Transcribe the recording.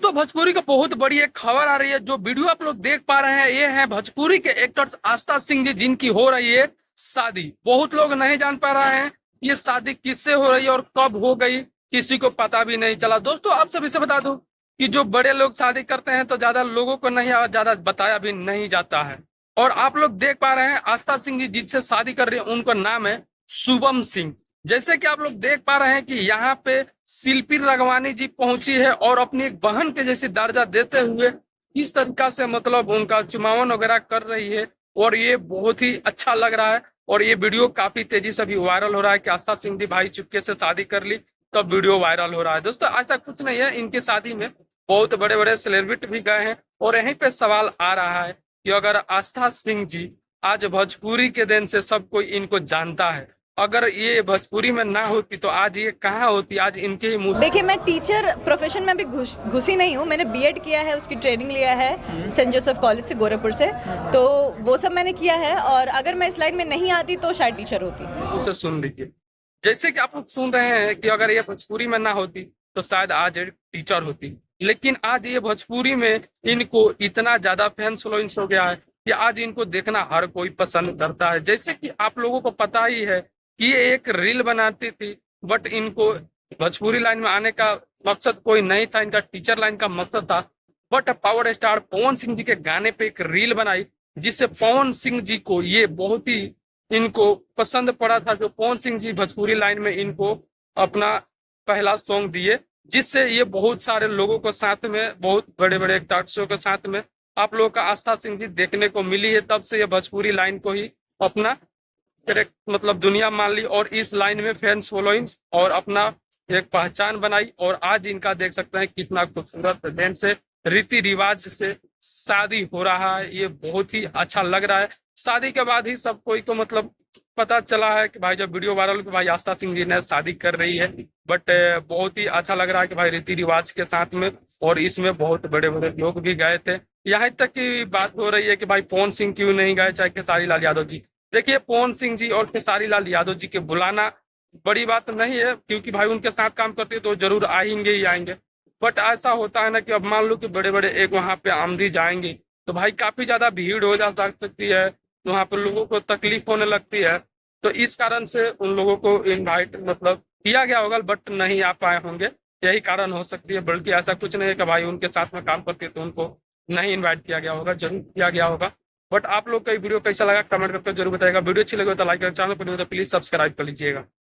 दोस्तों भोजपुरी की बहुत बड़ी एक खबर आ रही है। जो वीडियो आप लोग देख पा रहे हैं ये है भोजपुरी के एक्टर्स आस्था सिंह जी, जिनकी हो रही है शादी। बहुत लोग नहीं जान पा रहे हैं ये शादी किससे हो रही है और कब हो गई, किसी को पता भी नहीं चला। दोस्तों आप सभी से बता दूं कि जो बड़े लोग शादी करते हैं तो ज्यादा लोगों को नहीं ज्यादा बताया भी नहीं जाता है। और आप लोग देख पा रहे हैं आस्था सिंह जी जिनसे शादी कर रही है उनका नाम है शुभम सिंह। जैसे कि आप लोग देख पा रहे हैं कि यहाँ पे शिल्पी राघवानी जी पहुंची है और अपनी एक बहन के जैसी दर्जा देते हुए इस तरीका से मतलब उनका चुमावन वगैरह कर रही है। और ये बहुत ही अच्छा लग रहा है और ये वीडियो काफी तेजी से भी वायरल हो रहा है कि आस्था सिंह जी भाई चुपके से शादी कर ली, तब वीडियो वायरल हो रहा है। दोस्तों ऐसा कुछ नहीं है, इनकी शादी में बहुत बड़े बड़े सेलिब्रिटी भी गए हैं। और यहीं पे सवाल आ रहा है कि अगर आस्था सिंह जी आज भोजपुरी के दिन से सब कोई इनको जानता है, अगर ये भोजपुरी में ना होती तो आज ये कहाँ होती, आज इनके ही मुंह देखिए, मैं टीचर प्रोफेशन में भी घुसी नहीं हूँ। मैंने बीएड किया है, उसकी ट्रेनिंग लिया है सेंट जोसेफ कॉलेज से, गोरखपुर से। तो वो सब मैंने किया है और अगर मैं इस लाइन में नहीं आती तो शायद टीचर होती। उसे सुन लीजिए। जैसे कि आप लोग सुन रहे हैं कि अगर ये भोजपुरी में ना होती तो शायद आज ये टीचर होती, लेकिन आज ये भोजपुरी में इनको इतना ज्यादा फैंस फॉलोइंग्स हो गया है कि आज इनको देखना हर कोई पसंद करता है। जैसे कि आप लोगों को पता ही है कि ये एक रील बनाती थी, बट इनको भोजपुरी लाइन में आने का मकसद कोई नहीं था, इनका टीचर लाइन का मकसद था। But power star Pawan Singh ji के गाने पे एक रील बनाई जिससे पवन सिंह जी को ये बहुत ही इनको पसंद पड़ा था। जो पवन सिंह जी भोजपुरी लाइन में इनको अपना पहला सॉन्ग दिए, जिससे ये बहुत सारे लोगों को साथ में, बहुत बड़े बड़े एक्टर्सों के साथ में आप लोगों का आस्था सिंह जी देखने को मिली है। तब से ये भोजपुरी लाइन को ही अपना मतलब दुनिया मान ली और इस लाइन में फैंस फॉलोइंग्स और अपना एक पहचान बनाई। और आज इनका देख सकते हैं कितना खूबसूरत ढंग से रीति रिवाज से शादी हो रहा है। ये बहुत ही अच्छा लग रहा है। शादी के बाद ही सब कोई को मतलब पता चला है कि भाई जब वीडियो वायरल कि भाई आस्था सिंह जी ने शादी कर रही है। बट बहुत ही अच्छा लग रहा है कि भाई रीति रिवाज के साथ में, और इसमें बहुत बड़े बड़े लोग भी गए थे। यहाँ तक की बात हो रही है कि भाई पवन सिंह क्यों नहीं गए, चाहे खेसारी लाल यादव जी। देखिए पवन सिंह जी और खेसारी लाल यादव जी के बुलाना बड़ी बात नहीं है, क्योंकि भाई उनके साथ काम करते तो जरूर आएंगे ही आएंगे। बट ऐसा होता है ना कि अब मान लो कि बड़े बड़े एक वहां पे आमदी जाएंगे तो भाई काफी ज्यादा भीड़ हो जा सकती है, वहां पर लोगों को तकलीफ होने लगती है। तो इस कारण से उन लोगों को इनवाइट मतलब किया गया होगा, बट नहीं आ पाए होंगे, यही कारण हो सकती है। बल्कि ऐसा कुछ नहीं है कि भाई उनके साथ में काम करते तो उनको नहीं इन्वाइट किया गया होगा, जरूर किया गया होगा। बट आप लोग का वीडियो कैसा लगा कमेंट करके जरूर बताएगा। वीडियो अच्छी लगे तो लाइक करें, चैनल पर नहीं हो तो प्लीज सब्सक्राइब कर लीजिएगा।